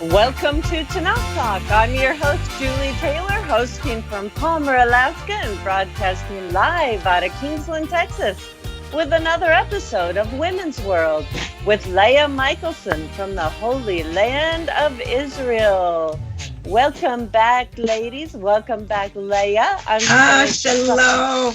Welcome to Tanakh Talk. I'm your host, Julie Taylor, hosting from Palmer, Alaska, and broadcasting live out of Kingsland, Texas, with another episode of Women's World with Leah Michaelson from the Holy Land of Israel. Welcome back, ladies. Welcome back, Leah. Shalom.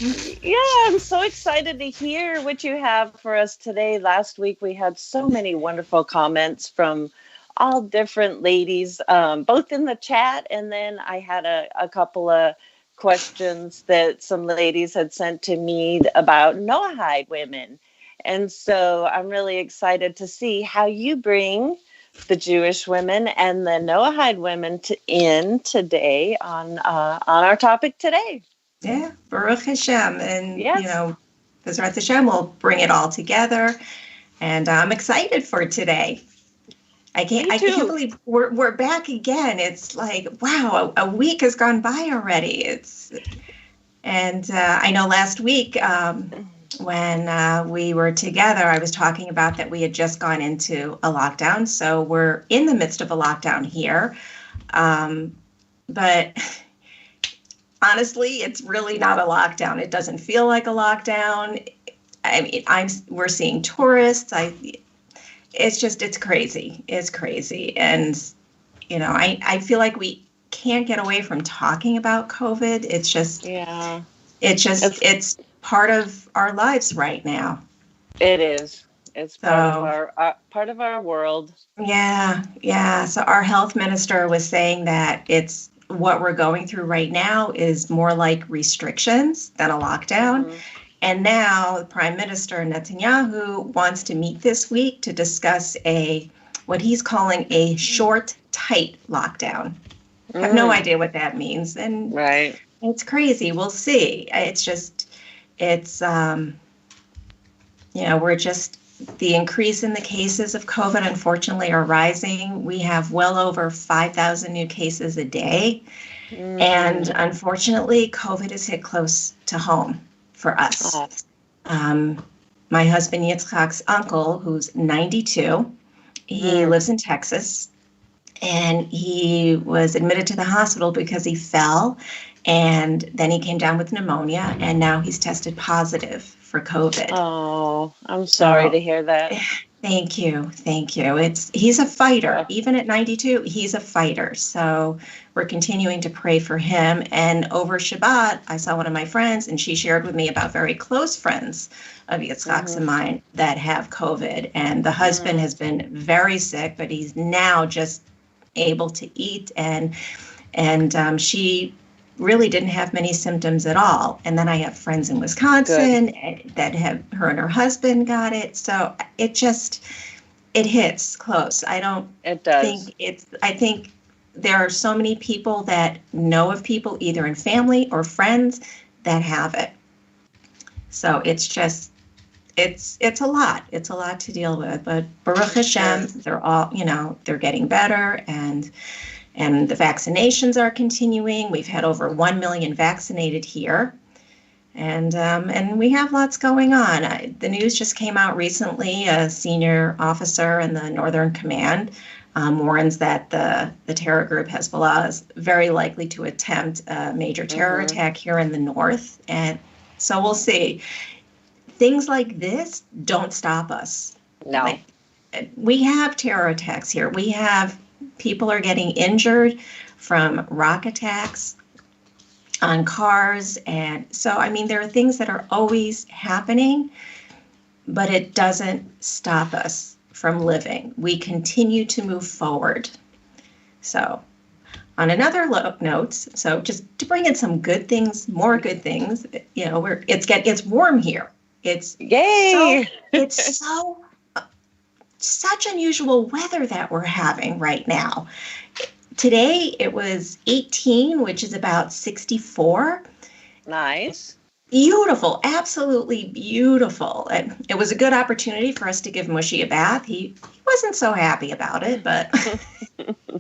I'm so excited to hear what you have for us today. Last week, we had so many wonderful comments from all different ladies, both in the chat, and then I had a couple of questions that some ladies had sent to me about Noahide women. And so I'm really excited to see how you bring the Jewish women and the Noahide women in today on our topic today. Yeah, Baruch Hashem. And, Yes. Bezrat Hashem will bring it all together. And I'm excited for today. I can't believe we're back again. It's like, wow, a week has gone by already. I know last week when we were together, I was talking about that we had just gone into a lockdown. So we're in the midst of a lockdown here. But honestly, it's really not a lockdown. It doesn't feel like a lockdown. I mean, we're seeing tourists. It's crazy. It's crazy. And, I feel like we can't get away from talking about COVID. It's part of our lives right now. It is. It's part of our world. Yeah. So our health minister was saying that it's what we're going through right now is more like restrictions than a lockdown. Mm-hmm. And now the Prime Minister Netanyahu wants to meet this week to discuss what he's calling a short, tight lockdown. I have no idea what that means. And right. It's crazy. We'll see. The increase in the cases of COVID, unfortunately, are rising. We have well over 5,000 new cases a day. And unfortunately, COVID has hit close to home for us. My husband Yitzchak's uncle, who's 92, he lives in Texas, and he was admitted to the hospital because he fell, and then he came down with pneumonia, and now he's tested positive for COVID. Oh, I'm sorry to hear that. Thank you. He's a fighter. Even at 92, he's a fighter. So we're continuing to pray for him. And over Shabbat, I saw one of my friends, and she shared with me about very close friends of Yitzchak's and mine that have COVID. And the husband has been very sick, but he's now just able to eat. And she really didn't have many symptoms at all. And then I have friends in Wisconsin that have, her and her husband got it. So it hits close. It does. I think there are so many people that know of people either in family or friends that have it. So it's a lot. It's a lot to deal with, but Baruch Hashem, they're all, they're getting better, and the vaccinations are continuing. We've had over 1 million vaccinated here. And we have lots going on. The news just came out recently. A senior officer in the Northern Command warns that the terror group Hezbollah is very likely to attempt a major terror attack here in the north. And so we'll see. Things like this don't stop us. No. We have terror attacks here. We have people are getting injured from rock attacks on cars. And so, there are things that are always happening, but it doesn't stop us from living. We continue to move forward. So on another note, so just to bring in some good things, more good things, it's warm here. It's yay! It's such unusual weather that we're having right now. Today it was 18, which is about 64. Nice. Beautiful, absolutely beautiful. And it was a good opportunity for us to give Moshe a bath. He wasn't so happy about it, but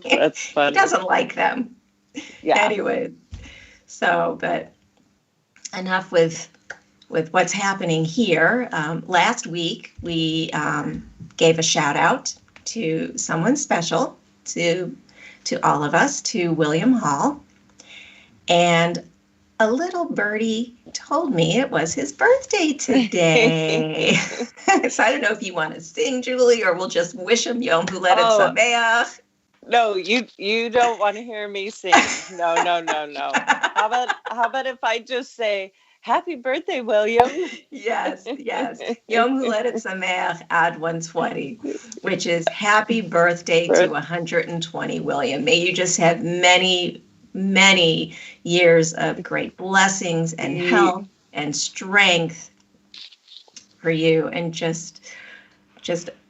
that's funny. He doesn't like them. Yeah. Anyway, but enough with what's happening here. Last week we gave a shout out to someone special. to all of us, to William Hall. And a little birdie told me it was his birthday today. So I don't know if you want to sing, Julie, or we'll just wish him Yom Huledet Sameach. No, you don't want to hear me sing. No. How about if I just say, happy birthday, William? Yes. Yom Huledet Sameach ad 120, which is happy birthday to 120, William. May you just have many years of great blessings and health and strength for you, and just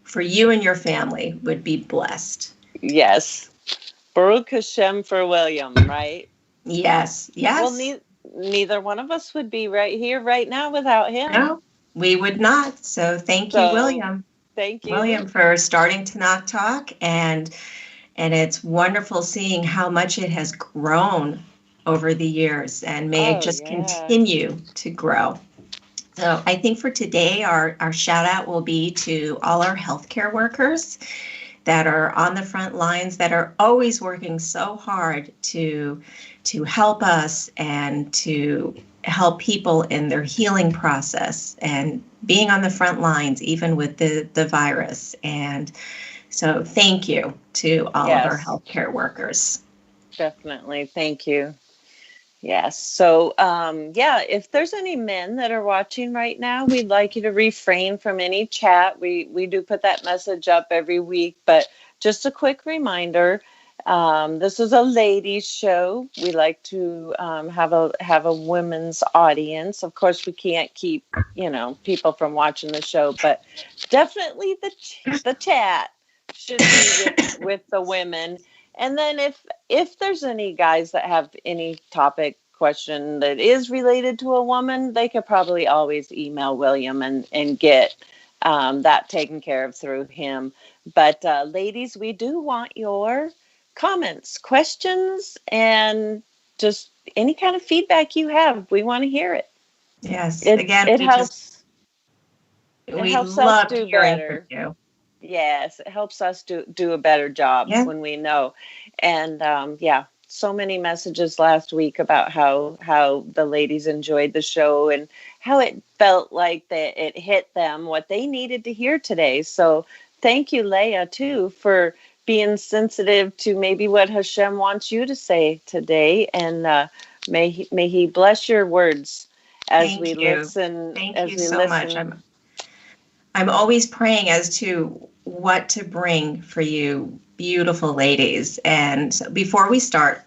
for you and your family would be blessed. Yes. Baruch Hashem for William, right? Yes. Well, neither one of us would be right here right now without him. No, we would not. So thank you, William. Thank you, William, for starting Tanakh Talk, and it's wonderful seeing how much it has grown over the years, and may it just continue to grow. So I think for today, our shout out will be to all our healthcare workers that are on the front lines, that are always working so hard to help us and to help people in their healing process, and being on the front lines, even with the virus. And so thank you to all of our healthcare workers. Definitely. Thank you. Yes. So, if there's any men that are watching right now, we'd like you to refrain from any chat. We do put that message up every week, but just a quick reminder, this is a ladies' show. We like to have a women's audience. Of course, we can't keep, people from watching the show, but definitely the chat should be with the women. And then if there's any guys that have any topic question that is related to a woman, they could probably always email William and get that taken care of through him. But ladies, we do want your comments, questions, and just any kind of feedback you have. We want to hear it. Yes. It helps. We love to do better. From you. Yes, it helps us do a better job when we know. And so many messages last week about how the ladies enjoyed the show and how it felt like that it hit them what they needed to hear today. So thank you, Leah, too, for being sensitive to maybe what Hashem wants you to say today. And may he bless your words as we listen. Thank you so much. I'm always praying as to what to bring for you, beautiful ladies. And so before we start,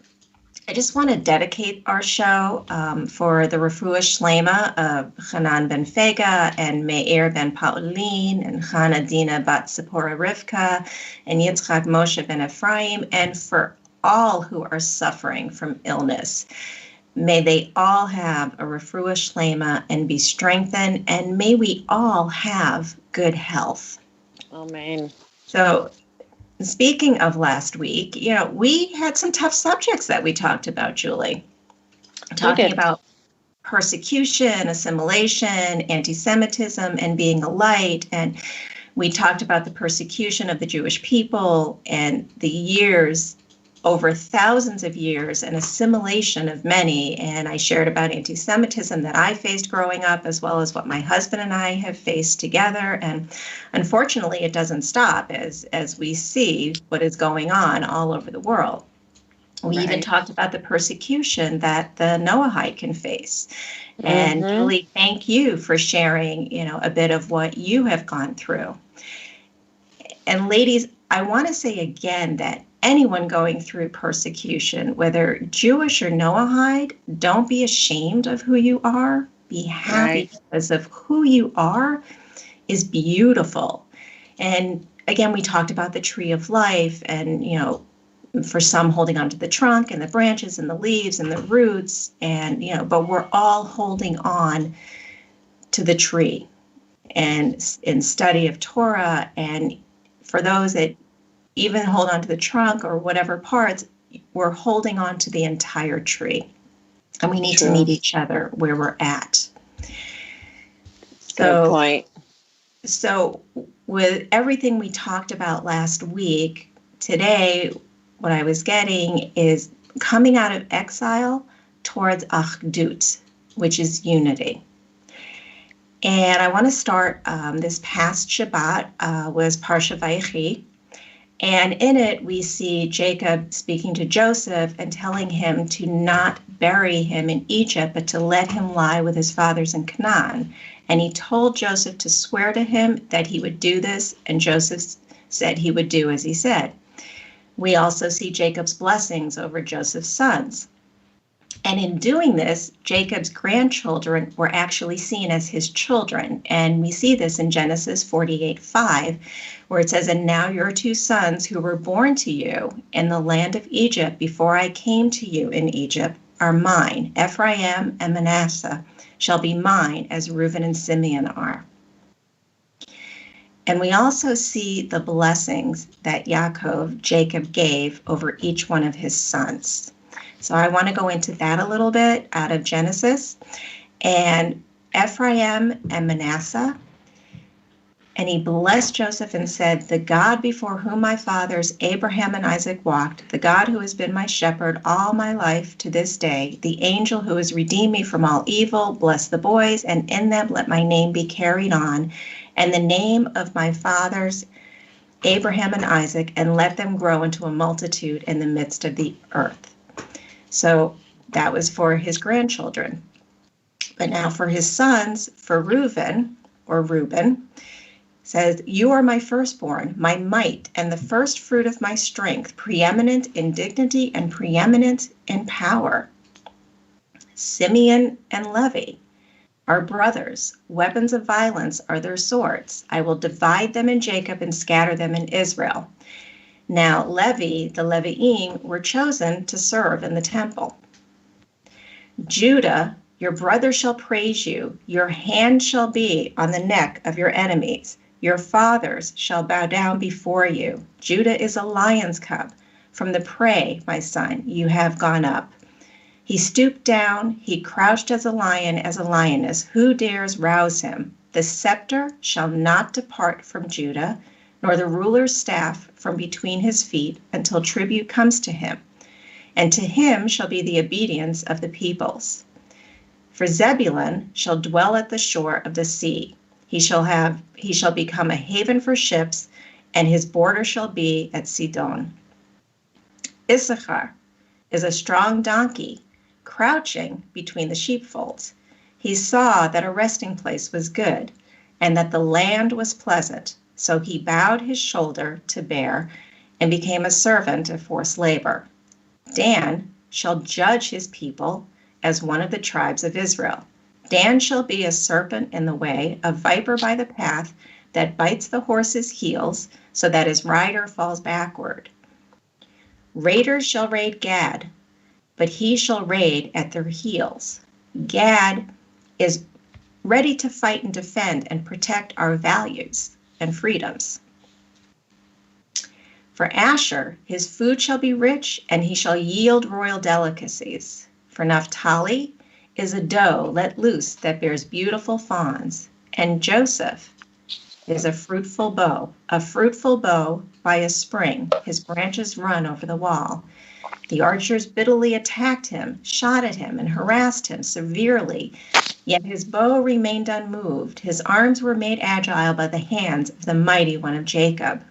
I just want to dedicate our show for the Refuah Shlema of Hanan ben Fega and Meir ben Pauline and Chana Dina bat Zipporah Rivka and Yitzchak Moshe ben Ephraim, and for all who are suffering from illness. May they all have a Refuah Shlema and be strengthened, and may we all have good health. Amen. So, speaking of last week, we had some tough subjects that we talked about, Julie. Talking about persecution, assimilation, anti-Semitism, and being a light. And we talked about the persecution of the Jewish people and the years, over thousands of years, and assimilation of many. And I shared about anti-Semitism that I faced growing up, as well as what my husband and I have faced together. And unfortunately, it doesn't stop as we see what is going on all over the world. We even talked about the persecution that the Noahide can face. And Julie, thank you for sharing, a bit of what you have gone through. And ladies, I want to say again that anyone going through persecution, whether Jewish or Noahide, don't be ashamed of who you are. Be happy because of who you are is beautiful. And again, we talked about the tree of life and, for some holding onto the trunk and the branches and the leaves and the roots, and, but we're all holding on to the tree and in study of Torah. And for those that even hold on to the trunk or whatever parts, we're holding on to the entire tree. And we need to meet each other where we're at. Good point. So with everything we talked about last week, today what I was getting is coming out of exile towards Achdut, which is unity. And I want to start this past Shabbat was Parsha Vayechi. And in it, we see Jacob speaking to Joseph and telling him to not bury him in Egypt, but to let him lie with his fathers in Canaan. And he told Joseph to swear to him that he would do this, and Joseph said he would do as he said. We also see Jacob's blessings over Joseph's sons. And in doing this, Jacob's grandchildren were actually seen as his children. And we see this in Genesis 48:5, where it says, "And now your two sons who were born to you in the land of Egypt before I came to you in Egypt are mine. Ephraim and Manasseh shall be mine as Reuben and Simeon are." And we also see the blessings that Jacob gave over each one of his sons. So I want to go into that a little bit out of Genesis. And Ephraim and Manasseh, and he blessed Joseph and said, "The God before whom my fathers Abraham and Isaac walked, the God who has been my shepherd all my life to this day, the angel who has redeemed me from all evil, bless the boys, and in them let my name be carried on, and the name of my fathers Abraham and Isaac, and let them grow into a multitude in the midst of the earth." So that was for his grandchildren. But now for his sons, for Reuben, says, "You are my firstborn, my might, and the first fruit of my strength, preeminent in dignity and preeminent in power. Simeon and Levi are brothers. Weapons of violence are their swords. I will divide them in Jacob and scatter them in Israel." Now, Levi, the Levi'im, were chosen to serve in the temple. "Judah, your brother shall praise you. Your hand shall be on the neck of your enemies. Your fathers shall bow down before you. Judah is a lion's cub. From the prey, my son, you have gone up. He stooped down, he crouched as a lion, as a lioness. Who dares rouse him? The scepter shall not depart from Judah, nor the ruler's staff from between his feet, until tribute comes to him. And to him shall be the obedience of the peoples. For Zebulun shall dwell at the shore of the sea. He shall become a haven for ships, and his border shall be at Sidon. Issachar is a strong donkey, crouching between the sheepfolds. He saw that a resting place was good, and that the land was pleasant. So he bowed his shoulder to bear, and became a servant of forced labor. Dan shall judge his people as one of the tribes of Israel. Dan shall be a serpent in the way, a viper by the path, that bites the horse's heels, so that his rider falls backward. Raiders shall raid Gad, but he shall raid at their heels. Gad is ready to fight and defend and protect our values and freedoms. For Asher, his food shall be rich, and he shall yield royal delicacies. For Naphtali is a doe let loose that bears beautiful fawns, and Joseph is a fruitful bow by a spring. His branches run over the wall. The archers bitterly attacked him, shot at him, and harassed him severely. Yet his bow remained unmoved. His arms were made agile by the hands of the mighty one of Jacob.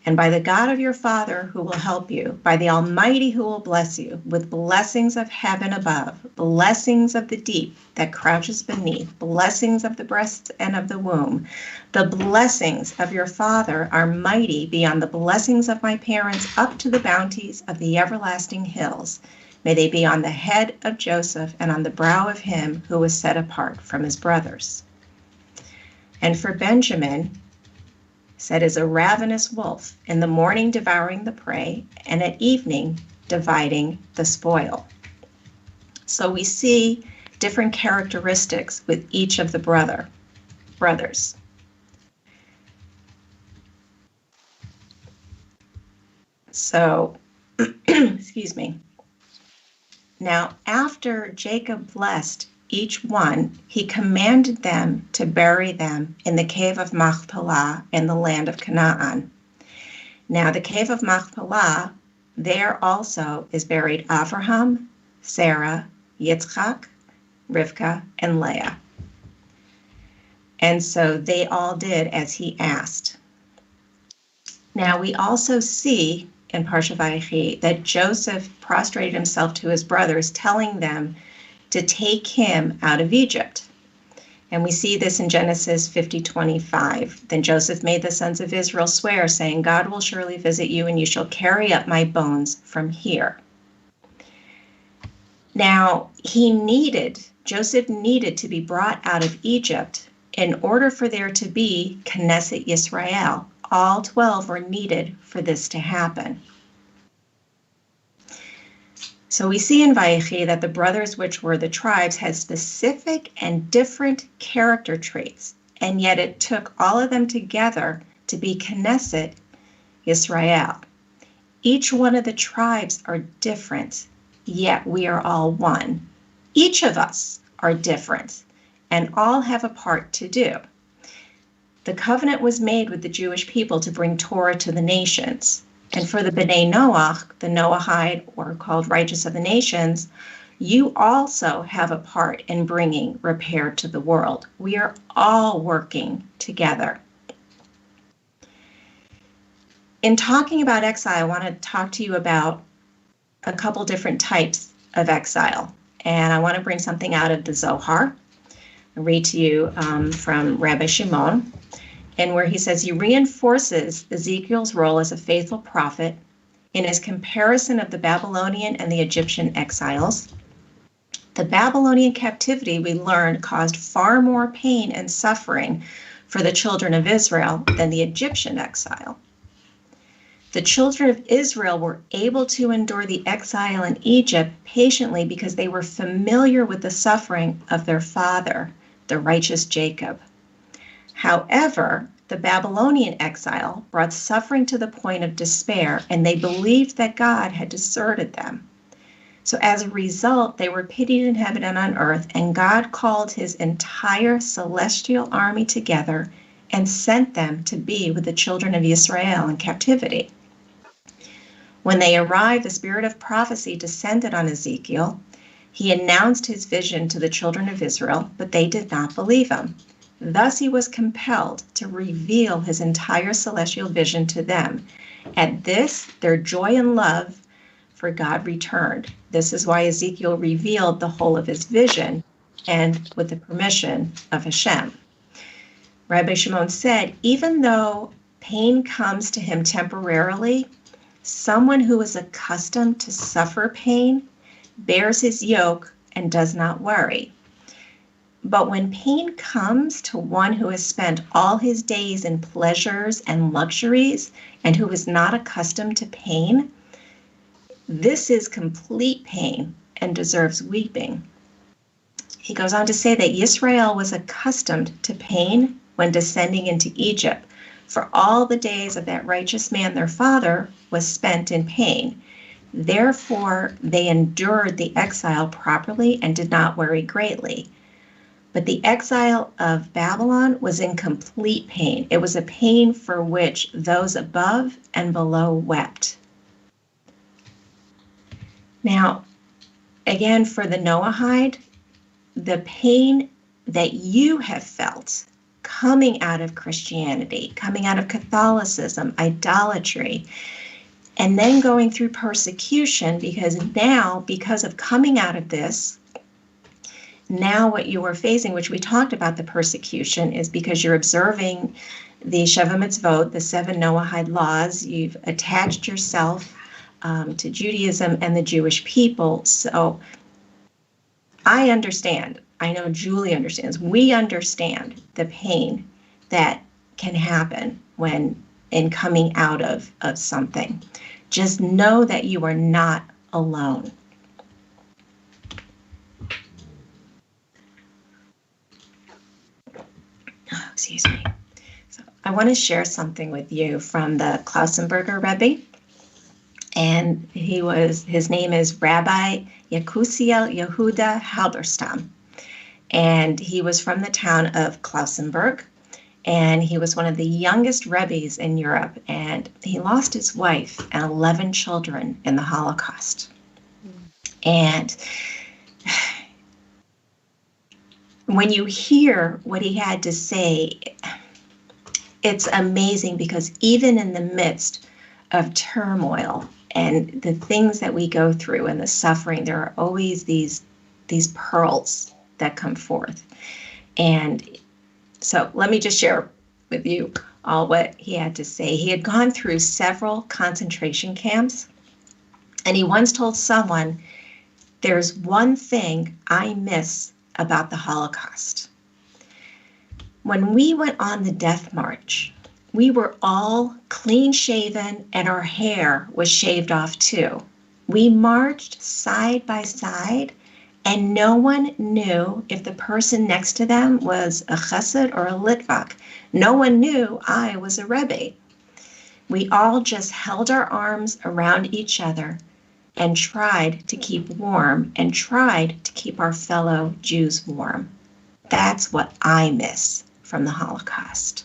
And by the God of your father who will help you, by the Almighty who will bless you, with blessings of heaven above, blessings of the deep that crouches beneath, blessings of the breast and of the womb. The blessings of your father are mighty beyond the blessings of my parents, up to the bounties of the everlasting hills. May they be on the head of Joseph and on the brow of him who was set apart from his brothers. And for Benjamin, said, is a ravenous wolf, in the morning devouring the prey, and at evening dividing the spoil. So we see different characteristics with each of the brothers. So, excuse me. Now, after Jacob blessed each one, he commanded them to bury them in the cave of Machpelah in the land of Canaan. Now the cave of Machpelah, there also is buried Avraham, Sarah, Yitzchak, Rivka, and Leah. And so they all did as he asked. Now we also see in Parsha Vayechi that Joseph prostrated himself to his brothers, telling them to take him out of Egypt. And we see this in Genesis 50:25. Then Joseph made the sons of Israel swear, saying, God will surely visit you, and you shall carry up my bones from here. Now, Joseph needed to be brought out of Egypt in order for there to be Knesset Yisrael. All 12 were needed for this to happen. So we see in Vayechi that the brothers, which were the tribes, had specific and different character traits, and yet it took all of them together to be Knesset Yisrael. Each one of the tribes are different, yet we are all one. Each of us are different, and all have a part to do. The covenant was made with the Jewish people to bring Torah to the nations. And for the B'nai Noach, the Noahide, or called righteous of the nations, you also have a part in bringing repair to the world. We are all working together. In talking about exile, I want to talk to you about a couple different types of exile. And I want to bring something out of the Zohar. I'll read to you from Rabbi Shimon, and where he says he reinforces Ezekiel's role as a faithful prophet in his comparison of the Babylonian and the Egyptian exiles. The Babylonian captivity, we learned, caused far more pain and suffering for the children of Israel than the Egyptian exile. The children of Israel were able to endure the exile in Egypt patiently because they were familiar with the suffering of their father, the righteous Jacob. However, the Babylonian exile brought suffering to the point of despair, and they believed that God had deserted them. So as a result, they were pitied in heaven and on earth, and God called his entire celestial army together and sent them to be with the children of Israel in captivity. When they arrived, the spirit of prophecy descended on Ezekiel. He announced his vision to the children of Israel, but they did not believe him. Thus he was compelled to reveal his entire celestial vision to them. At this, their joy and love for God returned. This is why Ezekiel revealed the whole of his vision, and with the permission of Hashem. Rabbi Shimon said, even though pain comes to him temporarily, someone who is accustomed to suffer pain bears his yoke and does not worry. But when pain comes to one who has spent all his days in pleasures and luxuries and who is not accustomed to pain, this is complete pain and deserves weeping. He goes on to say that Israel was accustomed to pain when descending into Egypt, for all the days of that righteous man, their father, was spent in pain. Therefore, they endured the exile properly and did not worry greatly. But the exile of Babylon was in complete pain. It was a pain for which those above and below wept. Now, again, for the Noahide, the pain that you have felt coming out of Christianity, coming out of Catholicism, idolatry, and then going through persecution, because now, because of coming out of this, now what you are facing, which we talked about the persecution, is because you're observing the Sheva Mitzvot, the 7 Noahide laws. You've attached yourself to Judaism and the Jewish people. So I understand. I know Julie understands. We understand the pain that can happen when in coming out of something. Just know that you are not alone. Oh, excuse me. So I want to share something with you from the Klausenberger Rebbe. And his name is Rabbi Yekusiel Yehuda Halberstam. And he was from the town of Klausenberg. And he was one of the youngest Rabbis in Europe, and he lost his wife and 11 children in the Holocaust. And when you hear what he had to say, it's amazing, because even in the midst of turmoil and the things that we go through and the suffering, there are always these pearls that come forth. And so let me just share with you all what he had to say. He had gone through several concentration camps, and he once told someone, "There's one thing I miss about the Holocaust. When we went on the death march, we were all clean shaven and our hair was shaved off too. We marched side by side, and no one knew if the person next to them was a chassid or a litvak. No one knew I was a Rebbe. We all just held our arms around each other and tried to keep warm and tried to keep our fellow Jews warm. That's what I miss from the Holocaust."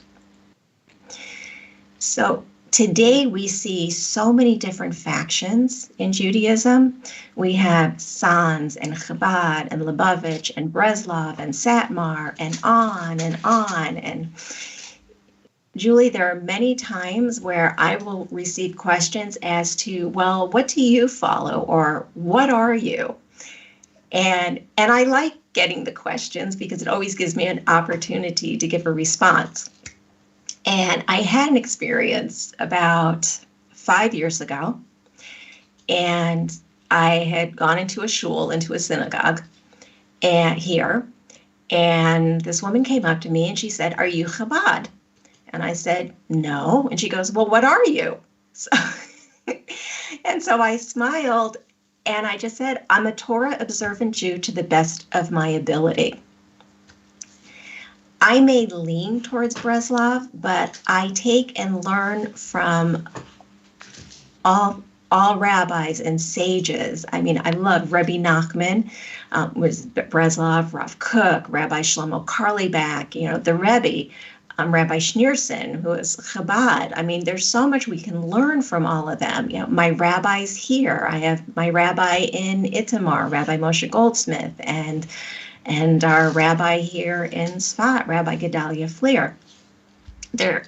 So today we see so many different factions in Judaism. We have Sanz and Chabad and Lubavitch and Breslov and Satmar and on and on. And Julie, there are many times where I will receive questions as to, well, what do you follow, or what are you? And I like getting the questions because it always gives me an opportunity to give a response. And I had an experience about 5 years ago, and I had gone into a synagogue here, and this woman came up to me and she said, "Are you Chabad?" And I said, "No." And she goes, "Well, what are you?" And so I smiled, and I just said, "I'm a Torah observant Jew to the best of my ability." I may lean towards Breslov, but I take and learn from all rabbis and sages. I mean, I love Rabbi Nachman, was Breslov, Rav Kook, Rabbi Shlomo Carlebach, the Rebbe, Rabbi Schneerson, who is Chabad. I mean, there's so much we can learn from all of them. My rabbis here, I have my rabbi in Itamar, Rabbi Moshe Goldsmith, and our rabbi here in Sfat, Rabbi Gedalia Fleer. They're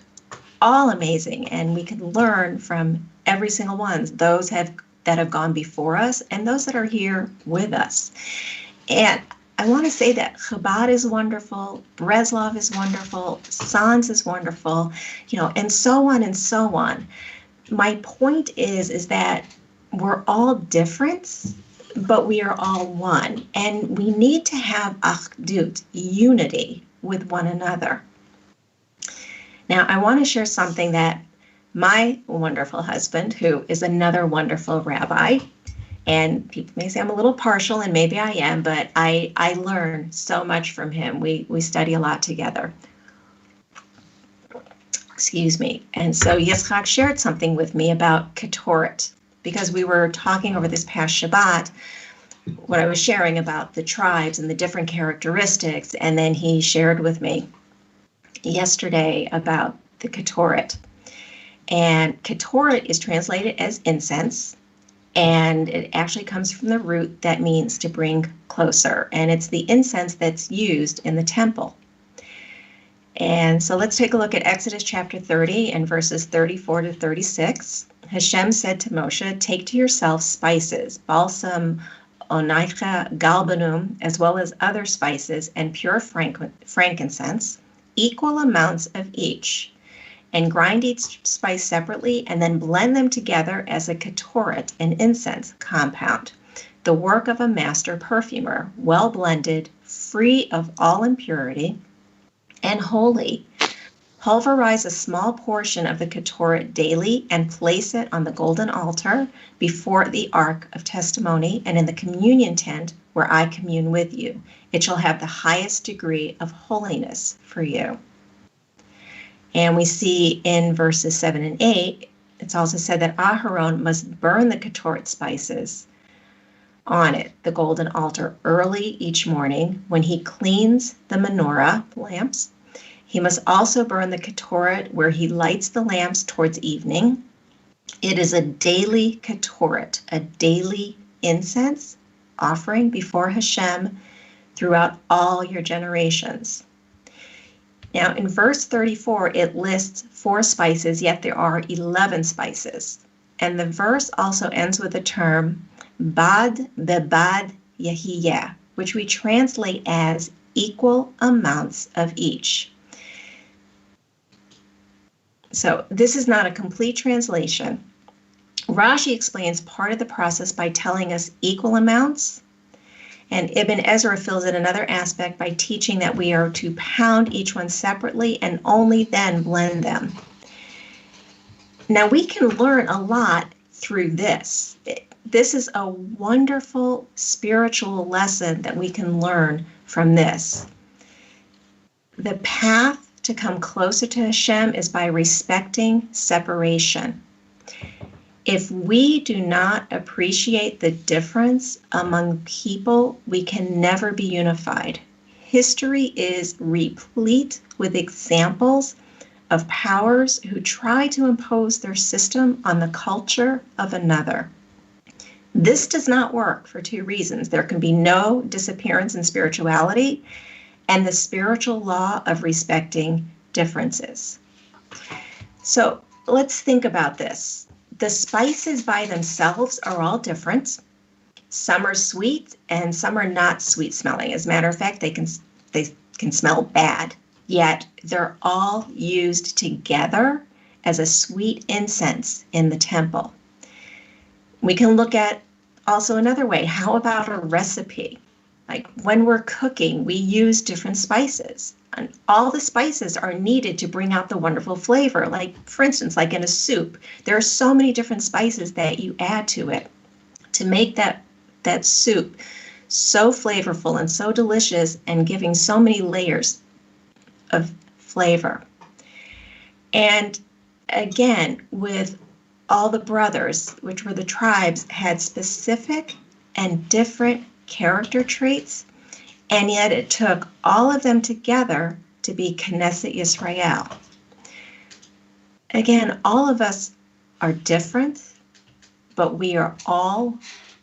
all amazing, and we can learn from every single one, those that have gone before us and those that are here with us. And I want to say that Chabad is wonderful, Breslov is wonderful, Sanz is wonderful, and so on and so on. My point is that we're all different, but we are all one, and we need to have Achdut, unity with one another. Now, I want to share something that my wonderful husband, who is another wonderful rabbi, and people may say I'm a little partial, and maybe I am, but I learn so much from him. We study a lot together. Excuse me. And so Yitzchak shared something with me about keturah, because we were talking over this past Shabbat, what I was sharing about the tribes and the different characteristics, and then he shared with me yesterday about the keturah. And keturah is translated as incense, and it actually comes from the root that means to bring closer, and it's the incense that's used in the temple. And so let's take a look at Exodus chapter 30 and verses 34 to 36. Hashem said to Moshe, "Take to yourself spices, balsam, onycha, galbanum, as well as other spices, and pure frankincense, equal amounts of each, and grind each spice separately, and then blend them together as a keturah, an incense compound, the work of a master perfumer, well blended, free of all impurity, and holy. Pulverize a small portion of the keturah daily and place it on the golden altar before the Ark of Testimony and in the communion tent where I commune with you. It shall have the highest degree of holiness for you." And we see in verses 7 and 8, it's also said that Aharon must burn the keturah spices on it, the golden altar, early each morning when he cleans the menorah lamps, He must also burn the keturah where he lights the lamps towards evening. It is a daily keturah, a daily incense offering before Hashem throughout all your generations. Now, in verse 34, it lists 4 spices, yet there are 11 spices. And the verse also ends with the term bad bebad yehiyeh, which we translate as equal amounts of each. So this is not a complete translation. Rashi explains part of the process by telling us equal amounts, and Ibn Ezra fills in another aspect by teaching that we are to pound each one separately and only then blend them. Now we can learn a lot through this. This is a wonderful spiritual lesson that we can learn from this. The path to come closer to Hashem is by respecting separation. If we do not appreciate the difference among people, we can never be unified. History is replete with examples of powers who try to impose their system on the culture of another. This does not work for 2 reasons. There can be no disappearance in spirituality and the spiritual law of respecting differences. So let's think about this. The spices by themselves are all different. Some are sweet and some are not sweet smelling. As a matter of fact, they can smell bad, yet they're all used together as a sweet incense in the temple. We can look at also another way. How about a recipe? Like when we're cooking, we use different spices. And all the spices are needed to bring out the wonderful flavor. Like, for instance, like in a soup, there are so many different spices that you add to it to make that soup so flavorful and so delicious and giving so many layers of flavor. And again, with all the brothers, which were the tribes, had specific and different character traits, and yet it took all of them together to be Knesset Yisrael. Again, all of us are different, but we are all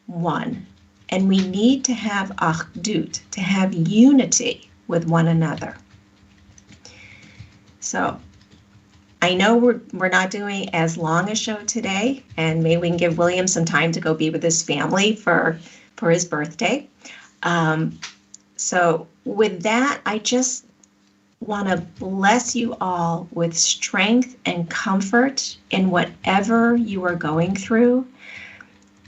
one, and we need to have Achdut, to have unity with one another. So I know we're not doing as long a show today, and maybe we can give William some time to go be with his family for his birthday. So with that, I just want to bless you all with strength and comfort in whatever you are going through.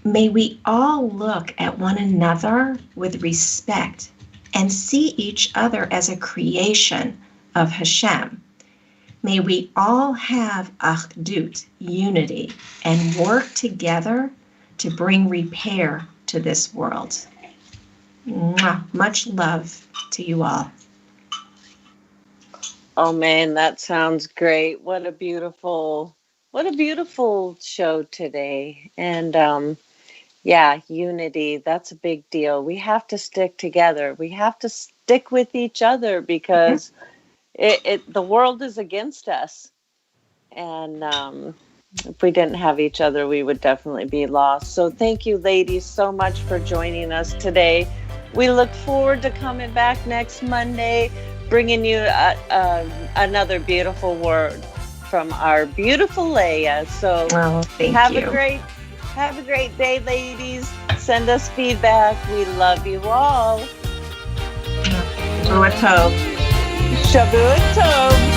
May we all look at one another with respect and see each other as a creation of Hashem. May we all have Achdut, unity, and work together to bring repair to this world. Mwah. Much love to you all. Oh man, that sounds great. What a beautiful show today. And yeah, unity, that's a big deal. We have to stick together. We have to stick with each other because the world is against us. And if we didn't have each other, we would definitely be lost. So thank you, ladies, so much for joining us today. We look forward to coming back next Monday, bringing you another beautiful word from our beautiful Leah. So have a great day, ladies. Send us feedback. We love you all. Shavua Tov. Shavua Tov.